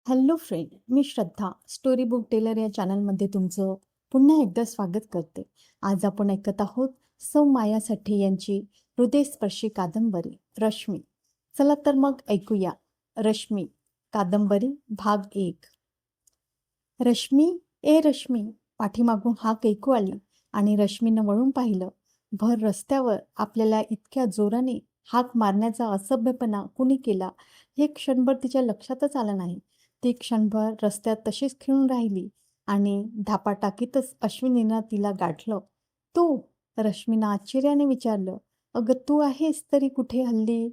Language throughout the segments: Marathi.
हॅलो फ्रेंड, मी श्रद्धा. स्टोरी बुक टेलर या चॅनलमध्ये तुमचं पुन्हा एकदा स्वागत करते. आज आपण ऐकत आहोत सौ माया साठे यांची हृदयस्पर्शी कादंबरी रश्मी. चला तर मग ऐकूया रश्मी कादंबरी भाग 1. रश्मी, ए रश्मी, पाठीमागून हाक ऐकू आली आणि रश्मीनं वळून पाहिलं. भर रस्त्यावर आपल्याला इतक्या जोराने हाक मारण्याचा असभ्यपणा कुणी केला हे क्षणभर तिच्या लक्षातच आलं नाही. ती क्षणभर रस्त्यात तशीच खिळून राहिली आणि धापा टाकीतच अश्विनीनं तिला गाठलं. तू? रश्मीनं आश्चर्याने विचारलं. अगं तू आहेस तरी कुठे हल्ली?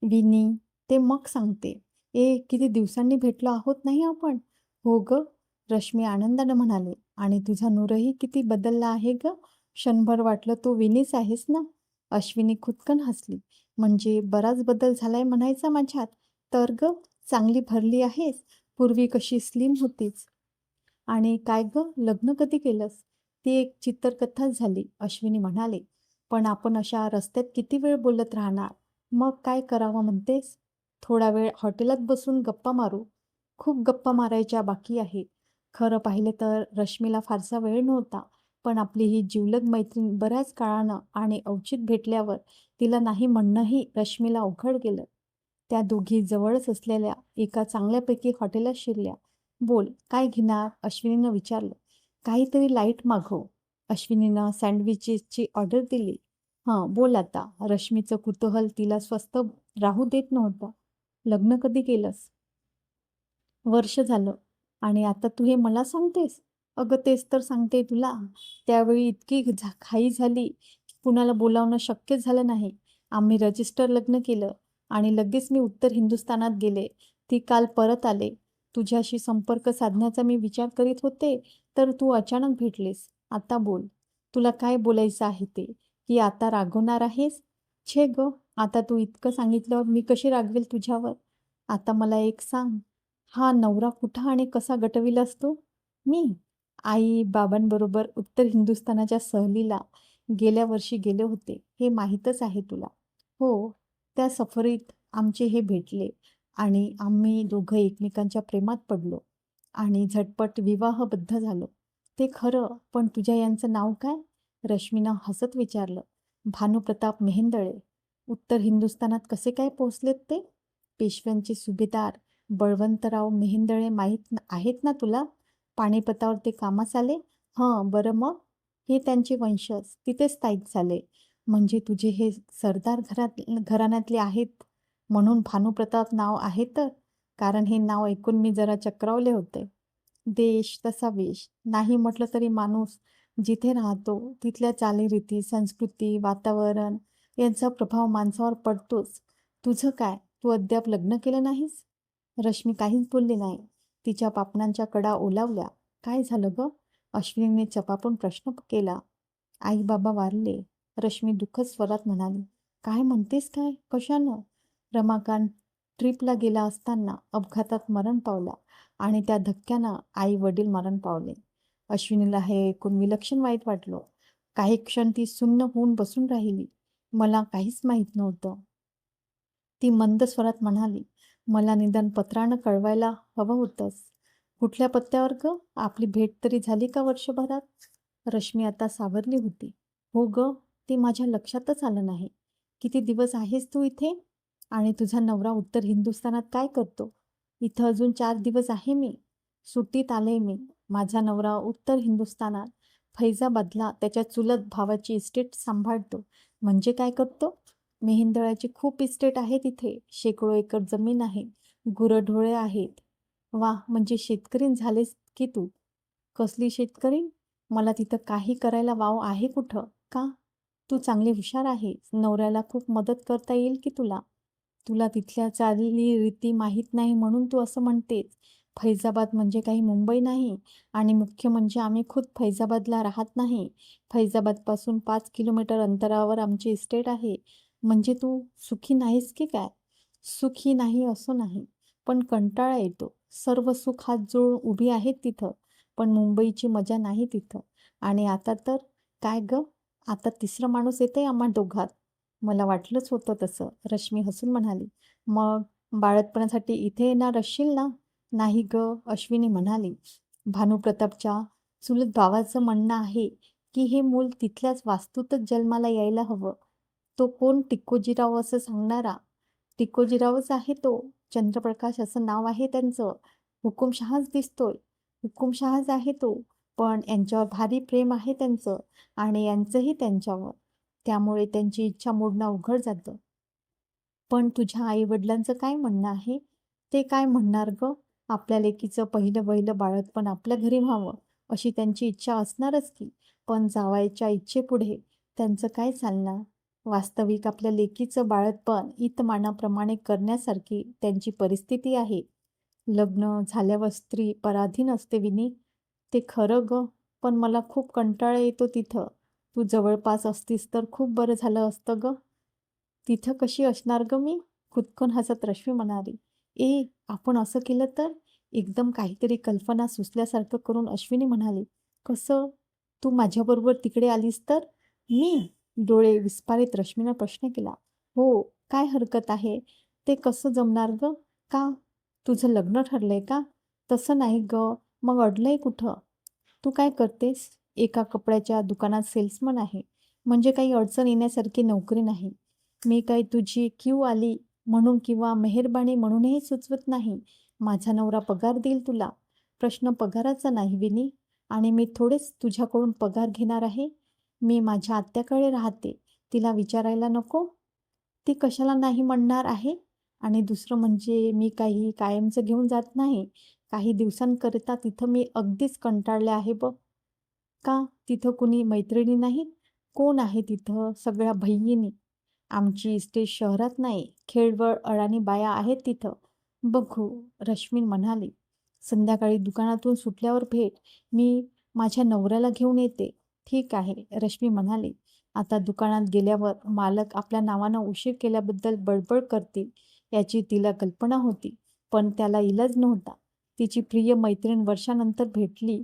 विनी, ते मग सांगते. किती दिवसांनी भेटलो आहोत नाही आपण? हो ग, रश्मी आनंदानं म्हणाले. आणि तुझा नूरही किती बदलला आहे ग. क्षणभर वाटलं तू विनीच आहेस ना. अश्विनी खुदकन हसली. म्हणजे बराच बदल झालाय म्हणायचा माझ्यात. तर ग, चांगली भरली आहेस. पूर्वी कशी स्लिम होतीस. आणि काय ग, लग्न कधी केलंस? ती एक चित्रकथाच झाली, अश्विनी म्हणाले. पण आपण अशा रस्त्यात किती वेळ बोलत राहणार? मग काय करावं म्हणतेस? थोडा वेळ हॉटेलात बसून गप्पा मारू. खूप गप्पा मारायच्या बाकी आहेत. खरं पाहिलं तर रश्मीला फारसा वेळ नव्हता. पण आपली ही जिवलग मैत्रीण बऱ्याच काळानं आणि अवचित भेटल्यावर तिला नाही म्हणणंही रश्मीला अवघड गेलं. त्या दोघी जवळच असलेल्या एका चांगल्यापैकी हॉटेलात शिरल्या. बोल, काय घेणार? अश्विनीनं विचारलं. काहीतरी लाईट मागव. अश्विनीनं सँडविचेसची ऑर्डर दिली. हां, बोल आता. रश्मीचं कुतूहल तिला स्वस्थ राहू देत नव्हतं. लग्न कधी केलंस? वर्ष झालं. आणि आता तू हे मला सांगतेस? अगं तेच तर सांगते तुला. त्यावेळी इतकी घाई झाली की कुणाला बोलावणं शक्यच झालं नाही. आम्ही रजिस्टर लग्न केलं आणि लगेच मी उत्तर हिंदुस्थानात गेले. ती काल परत आले. तुझ्याशी संपर्क साधण्याचा मी विचार करीत होते, तर तू अचानक भेटलेस. आता बोल. तुला काय बोलायचं आहे ते? की आता रागवणार आहेस? छे गं, आता तू इतकं सांगितल्यावर मी कशी रागवेल तुझ्यावर? आता मला एक सांग. हा नवरा कुठं आणि कसा गटविलास तू? मी आई बाबांबरोबर उत्तर हिंदुस्थानाच्या सहलीला गेल्या वर्षी गेले होते, हे माहीतच आहे तुला. हो, त्या सफरीत आमचे हे भेटले आणि आम्ही दोघं एकमेकांच्या प्रेमात पडलो आणि झटपट विवाहबद्ध झालो. ते खरं, पण तुझ्या यांचं नाव काय? रश्मीनं हसत विचारलं. भानुप्रताप मेहेंदळे. उत्तर हिंदुस्थानात कसे काय पोहोचलेत ते? पेशव्यांचे सुभेदार बळवंतराव मेहेंदळे माहीत आहेत ना तुला? पानिपतावर ते कामास आले? हं, बरं मग? हे त्यांचे वंशज तिथेच स्थायिक झाले. म्हणजे तुझे हे सरदार घराण्यातले आहेत म्हणून भानुप्रताप नाव आहे तर? कारण हे नाव ऐकून मी जरा चक्रावले होते. देश तसा वेश. नाही म्हटलं तरी माणूस जिथे राहतो तिथल्या चालीरीती, संस्कृती, वातावरण यांचा प्रभाव माणसावर पडतोच. तुझं काय? तू अद्याप लग्न केलं नाहीस? रश्मी काहीच बोलली नाही. तिच्या पापण्यांच्या कडा ओलावल्या. काय झालं गं? अश्विनीने चपापून प्रश्न केला. आई बाबा वारले. रश्मी दुःखद स्वरात म्हणाली. काय म्हणतेस काय? कशानं? रमाकांत ट्रिपला गेला असताना अपघातात मरण पावला आणि त्या धक्क्यानं आई वडील मरण पावले. अश्विनीला हे ऐकून विलक्षण वाईट वाटलं. काही क्षण ती सुन्न होऊन बसून राहिली. मला काहीच माहीत नव्हतं. ती मंद स्वरात म्हणाली. मला निदान पत्रानं कळवायला हवं होतंस. कुठल्या पत्त्यावर ग? आपली भेट तरी झाली का वर्षभरात? रश्मी आता सावरली होती. हो ग, ते माझ्या लक्षातच आलं नाही. किती दिवस आहेस तू इथे? आणि तुझा नवरा उत्तर हिंदुस्थानात काय करतो? इथं अजून 4 दिवस आहे मी. सुट्टीत आले मी. माझा नवरा उत्तर हिंदुस्थानात फैजाबादला त्याच्या चुलत भावाची इस्टेट सांभाळतो. म्हणजे काय करतो? मेहेंदळ्याची खूप इस्टेट आहे तिथे. शेकडो एकर जमीन आहे. गुरंढोरे आहेत. वाह! म्हणजे शेतकरी झालेस की तू. कसली शेतकरी? मला तिथं काही करायला वाव आहे कुठं? का? तू चांगली हुशार आहेस. नवऱ्याला खूप मदत करता येईल की तुला. तुला तिथल्या चालीरीती माहीत नाही म्हणून तू असं म्हणतेस. फैजाबाद म्हणजे काही मुंबई नाही आणि मुख्य म्हणजे आम्ही खुद फैजाबादला राहत नाही. फैजाबादपासून 5 किलोमीटर अंतरावर आमची इस्टेट आहे. म्हणजे तू सुखी नाहीस की काय? सुखी नाही असं नाही, पण कंटाळा येतो. सर्व सुख हात जोडून उभी आहेत तिथं, पण मुंबईची मजा नाही तिथं. आणि आता तर काय गं? आता तिसरा माणूस येतंय आम्हा दोघात. मला वाटलंच होतं तसं, रश्मी हसून म्हणाली. मग बाळंतपणासाठी इथे येणार असशील ना? नाही ग, अश्विनी म्हणाली. भानुप्रतापच्या चुलत भावाचं म्हणणं आहे की हे मूल तिथल्याच वास्तूतच जन्माला यायला हवं. तो कोण टिक्कोजीराव असं सांगणारा? टिक्कोजीरावच आहे तो. चंद्रप्रकाश असं नाव आहे त्यांचं. हुकुमशहाच दिसतोय. हुकुमशहाच आहे तो. पण यांच्यावर भारी प्रेम आहे त्यांचं आणि यांचंही त्यांच्यावर. त्यामुळे त्यांची इच्छा मोडणं अवघड जातं. पण तुझ्या आई-वडिलांचं काय म्हणणं आहे? ते काय म्हणणार गं? आपल्या लेकीचं पहिलं-वहिलं बाळंतपण आपल्या घरी व्हावं, अशी त्यांची इच्छा असणारच की. पण जावयाच्या इच्छेपुढे त्यांचं काय चालणार? वास्तविक आपल्या लेकीचं बाळंतपण इतमानाप्रमाणे करण्यासारखी त्यांची परिस्थिती आहे. लग्न झाल्यावर स्त्री पराधीन असते विनी. ते खरं गं, पण मला खूप कंटाळा येतो तिथं. तू जवळपास असतीस तर खूप बरं झालं असतं गं. तिथं कशी असणार गं मी? खुदकन हसत रश्मी म्हणाली. आपण असं केलं तर? एकदम काहीतरी कल्पना सुचल्यासारखं करून अश्विनी म्हणाली. कसं? तू माझ्याबरोबर तिकडे आलीस तर? मी? डोळे विस्फारित रश्मीनं प्रश्न केला. हो, काय हरकत आहे? ते कसं जमणार गं? का? तुझं लग्न ठरलंय का? तसं नाही गं, मग अडलंय कुठं? तू काय करतेस? एका कपड्याच्या दुकानात सेल्समन आहे. म्हणजे काही अडचण येण्यासारखी नोकरी नाही. मी काही तुझी क्यू आली म्हणून किंवा मेहरबानी म्हणूनही सुचवत नाही. माझा नवरा पगार देईल तुला. प्रश्न पगाराचा नाही विनी. आणि मी थोडेच तुझ्याकडून पगार घेणार आहे. मी माझ्या आत्याकडे राहते. तिला विचारायला नको? ती कशाला नाही म्हणणार आहे? आणि दुसरं म्हणजे मी काही कायमचं घेऊन जात नाही. काही दिवसांकरिता तिथं मी अगदीच कंटाळले आहे बघ. का? तिथं कुणी मैत्रिणी नाहीत? कोण आहे तिथं? सगळ्या भय्यीनी. आमची इस्टेट शहरात नाही, खेडवळ अडाणी बाया आहेत तिथं. बघू, रश्मी म्हणाली. संध्याकाळी दुकानातून सुटल्यावर भेट. मी माझ्या नवऱ्याला घेऊन येते. ठीक आहे, रश्मी म्हणाली. आता दुकानात गेल्यावर मालक आपल्या नावानं उशीर केल्याबद्दल बडबड करतील याची तिला कल्पना होती. पण त्याला इलाज नव्हता. तिची प्रिय मैत्रीण वर्षानंतर भेटली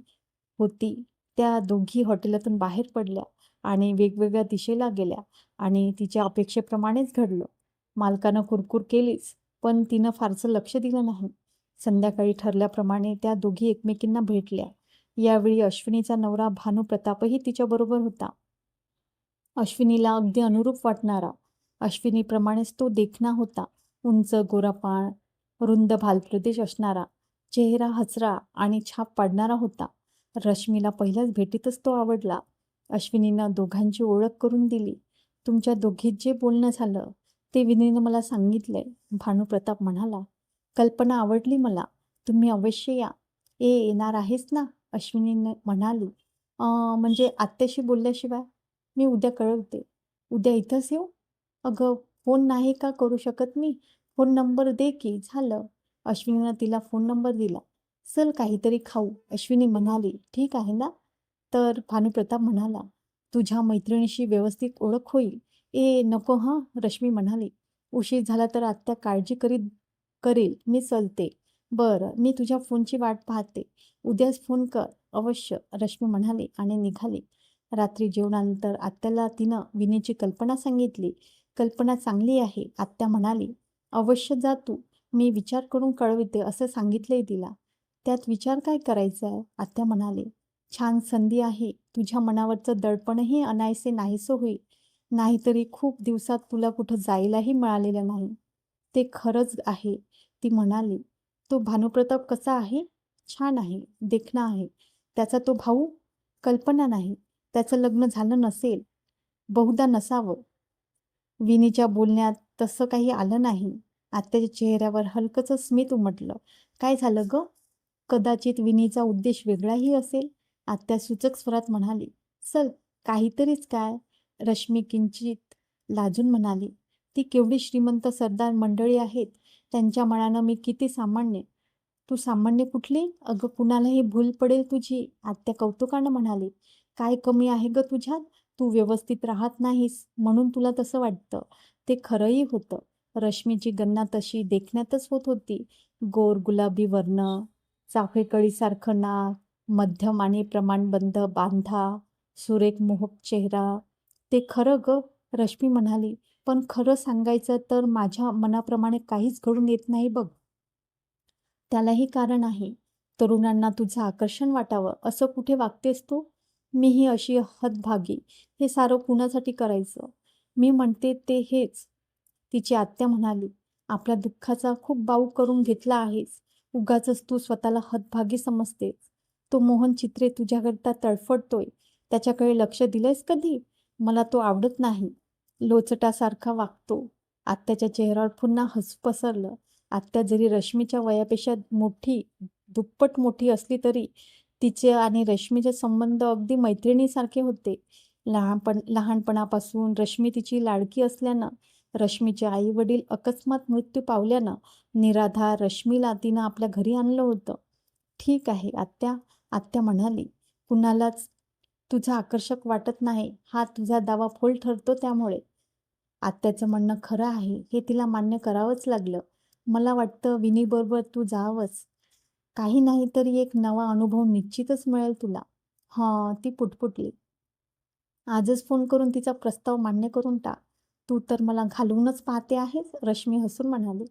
होती. त्या दोघी हॉटेलातून बाहेर पडल्या आणि वेगवेगळ्या दिशेला गेल्या. आणि तिच्या अपेक्षेप्रमाणेच घडलं. मालकानं कुरकुर केलीच, पण तिनं फारसं लक्ष दिलं नाही. संध्याकाळी ठरल्याप्रमाणे त्या दोघी एकमेकींना भेटल्या. यावेळी अश्विनीचा नवरा भानुप्रतापही तिच्याबरोबर होता. अश्विनीला अगदी अनुरूप वाटणारा. अश्विनीप्रमाणेच तो देखणा होता. उंच गोरापान, रुंद भालप्रदेश असणारा, चेहरा हसरा आणि छाप पाडणारा होता. रश्मीला पहिल्याच भेटीतच तो आवडला. अश्विनीनं दोघांची ओळख करून दिली. तुमच्या दोघीत जे बोलणं झालं ते विनीनं मला सांगितलंय, भानुप्रताप म्हणाला. कल्पना आवडली मला. तुम्ही अवश्य या. येणार आहेस ना? अश्विनीनं म्हणाली. म्हणजे आत्याशी बोलल्याशिवाय? मी उद्या कळवते. उद्या इथंच येऊ? अगं, फोन नाही का करू शकत मी? फोन नंबर दे की. झालं. अश्विनीनं तिला फोन नंबर दिला. चल काहीतरी खाऊ, अश्विनी म्हणाली. ठीक आहे ना? तर भानुप्रताप म्हणाला. तुझ्या मैत्रिणीशी व्यवस्थित ओळख होईल. नको हं, रश्मी म्हणाली. उशीर झाला तर आत्या काळजी करेल. मी चलते. बरं, मी तुझ्या फोनची वाट पाहते. उद्याच फोन कर. अवश्य, रश्मी म्हणाली आणि निघाली. रात्री जेवणानंतर आत्याला तिनं विनीची कल्पना सांगितली. कल्पना चांगली आहे, आत्या म्हणाली. अवश्य जा तू. मी विचार करून कळविते असं सांगितलंय तिला. त्यात विचार काय करायचा आहे? आत्या म्हणाले. छान संधी आहे. तुझ्या मनावरचं दडपणही अनायसे नाहीसं होईल. नाहीतरी खूप दिवसात तुला कुठं जायलाही मिळालेलं नाही. ते खरंच आहे, ती म्हणाली. तो भानुप्रताप कसा आहे? छान आहे, देखणा आहे. त्याचा तो भाऊ? कल्पना नाही. त्याचं लग्न झालं नसेल. बहुधा नसावं. विनीच्या बोलण्यात तसं काही आलं नाही. आत्याच्या चेहऱ्यावर हलकंसं स्मित उमटलं. काय झालं गं? कदाचित विनीचा उद्देश वेगळाही असेल. आत्या सूचक स्वरात म्हणाली. चल, काहीतरीच काय? रश्मी किंचित लाजून म्हणाली. ती केवढी श्रीमंत सरदार मंडळी आहेत. त्यांच्या मनानं मी किती सामान्य. तू सामान्य कुठली? अगं, कुणालाही भूल पडेल तुझी, आत्या कौतुकानं म्हणाली. काय कमी आहे गं तुझ्यात? तू व्यवस्थित राहत नाहीस म्हणून तुला तसं वाटतं. ते खरंही होतं. रश्मीची गणना तशी देखण्यातच होत होती. गोर गुलाबी वर्ण, चाफेकळीसारखं नाक, मध्यम आणि प्रमाणबंद बांधा, सुरेख मोहक चेहरा. ते खरं गं, रश्मी म्हणाली. पण खरं सांगायचं तर माझ्या मनाप्रमाणे काहीच घडून येत नाही बघ. त्यालाही कारण आहे. तरुणांना तुझं आकर्षण वाटावं असं कुठे वागतेस तू? मीही अशी हतभागी. हे सारं कुणासाठी करायचं? मी म्हणते ते हेच. तिची आत्या म्हणाली, आपल्या दुःखाचा खूप बाऊ करून घेतला आहेस. उगाचच तू स्वतःला हतभागी समजतेस. तो मोहन चित्रे तुझ्याकरता तडफडतोय. त्याच्याकडे लक्ष दिलंयस कधी? मला तो आवडत नाही. लोचटासारखा वागतो. आत्याच्या चेहऱ्यावर पुन्हा हसू पसरलं. आत्या जरी रश्मीच्या वयापेक्षा मोठी, दुप्पट मोठी असली तरी तिचे आणि रश्मीचे संबंध अगदी मैत्रिणीसारखे होते. लहानपणापासून रश्मी तिची लाडकी असल्यानं, रश्मीचे आई-वडील अकस्मात मृत्यू पावल्यानं निराधार रश्मीला तिनं आपल्या घरी आणलं होतं. ठीक आहे आत्या, आत्या म्हणाली. कुणालाच तुझं आकर्षक वाटत नाही हा तुझा दावा फोल ठरतो त्यामुळे. आत्याचं म्हणणं खरं आहे हे तिला मान्य करावंच लागलं. मला वाटतं विनीबरोबर तू जावंस. काही नाही तरी एक नवा अनुभव निश्चितच मिळेल तुला. हां, ती पुटपुटली. आजच फोन करून तिचा प्रस्ताव मान्य करून टाक. तू तर मला घालवूनच पाहते आहेस, रश्मी हसून म्हणाली.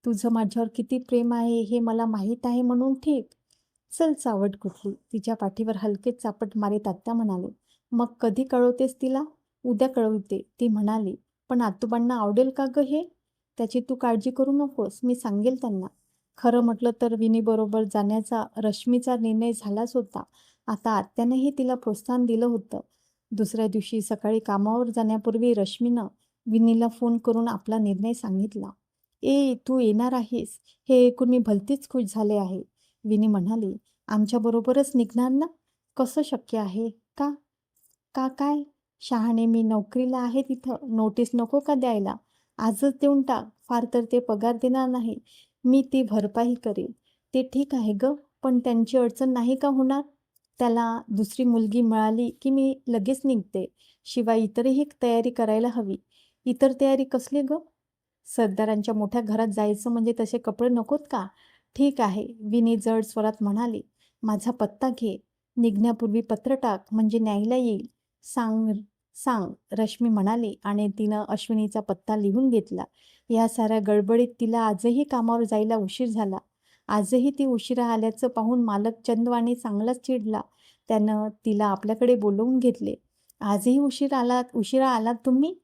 तुझं माझ्यावर किती प्रेम आहे हे मला माहीत आहे म्हणून ठीक. चल चावट कुठली. तिच्या पाठीवर हलकेच चापट मारीत आत्या म्हणाले. मग कधी कळवतेस तिला? उद्या कळवते, ती म्हणाली. पण आतोबांना आवडेल का गं हे? त्याची तू काळजी करू नकोस, मी सांगेल त्यांना. खरं म्हटलं तर विनीबरोबर जाण्याचा रश्मीचा निर्णय झालाच होता. आता आत्यानेही तिला प्रोत्साहन दिलं होतं. दुसऱ्या दिवशी सकाळी कामावर जाण्यापूर्वी रश्मीनं विनीला फोन करून आपला निर्णय सांगितला. तू येणार आहेस हे ऐकून मी भलतीच खुश झाले आहे. विनी म्हणाली, आमच्याबरोबरच निघणार ना? कसं शक्य आहे? का? का काय? शहाणे मी नोकरीला आहे तिथं. नोटीस नको का द्यायला? आजच देऊन टाक. फार तर ते पगार देणार नाही. मी ती भरपाई करेन. ते ठीक आहे गं, पण त्यांची अडचण नाही का होणार? त्याला दुसरी मुलगी मिळाली की मी लगेच निघते. शिवाय इतरही तयारी करायला हवी. इतर तयारी कसली गं? सरदारांच्या मोठ्या घरात जायचं म्हणजे तसे कपडे नकोत का? ठीक आहे, विनी जड स्वरात म्हणाली. माझा पत्ता घे. निघण्यापूर्वी पत्र टाक म्हणजे न्यायला येईल. सांग सांग, रश्मी म्हणाली आणि तिनं अश्विनीचा पत्ता लिहून घेतला. या साऱ्या गडबडीत तिला आजही कामावर जायला उशीर झाला. आजही ती उशिरा आल्याचं पाहून मालक चंदवानी चांगलाच चिडला. त्यानं तिला आपल्याकडे बोलवून घेतले. आजही उशिरा आलात तुम्ही?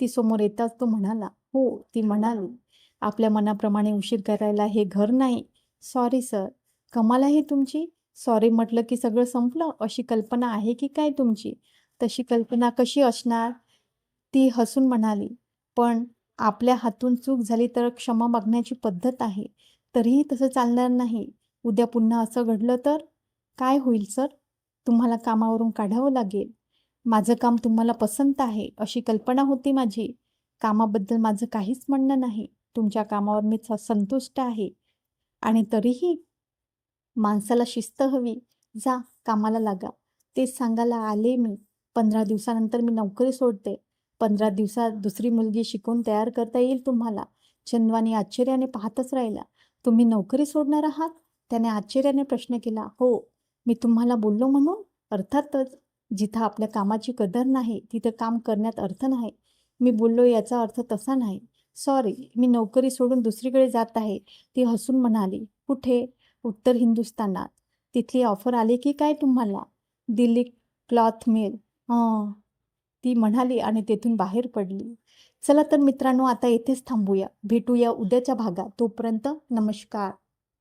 ती समोर येताच तो म्हणाला. हो, ती म्हणाली. आपल्या मनाप्रमाणे उशीर करायला हे घर नाही. Sorry sir. कमाल आहे तुमची. सॉरी म्हटलं की सगळं संपलं अशी कल्पना आहे की काय तुमची? तशी कल्पना कशी असणार? ती हसून म्हणाली. पण आपल्या हातून चूक झाली तर क्षमा मागण्याची पद्धत आहे. तरीही तसं चालणार नाही. उद्या पुन्हा असं घडलं तर? काय होईल सर? तुम्हाला कामावरून काढावं लागेल. माझं काम तुम्हाला पसंत आहे अशी कल्पना होती माझी. कामाबद्दल माझं काहीच म्हणणं नाही. तुमच्या कामावर मी संतुष्ट आहे. आणि तरीही माणसाला शिस्त हवी. जा, कामाला लागा. तेच सांगायला आले मी. 15 दिवसानंतर मी नोकरी सोडते. 15 दिवसात दुसरी मुलगी शिकवून तयार करता येईल तुम्हाला. चंदवानी आश्चर्याने पाहतच राहिला. तुम्ही नोकरी सोडणार आहात? त्याने आश्चर्याने प्रश्न केला. हो, मी तुम्हाला बोललो म्हणून? अर्थातच. जिथं आपल्या कामाची कदर नाही, तिथं काम करण्यात अर्थ नाही. मी बोललो याचा अर्थ तसा नाही. सॉरी, मी नोकरी सोडून दुसरीकडे जात आहे. ती हसून म्हणाली. कुठे? उत्तर हिंदुस्थानात. तिथली ऑफर आली की काय तुम्हाला? Delhi cloth mill. हं, ती म्हणाली आणि तेथून बाहेर पडली. चला तर मित्रांनो, आता येथेच थांबूया. भेटूया उद्याच्या भागात. तोपर्यंत नमस्कार.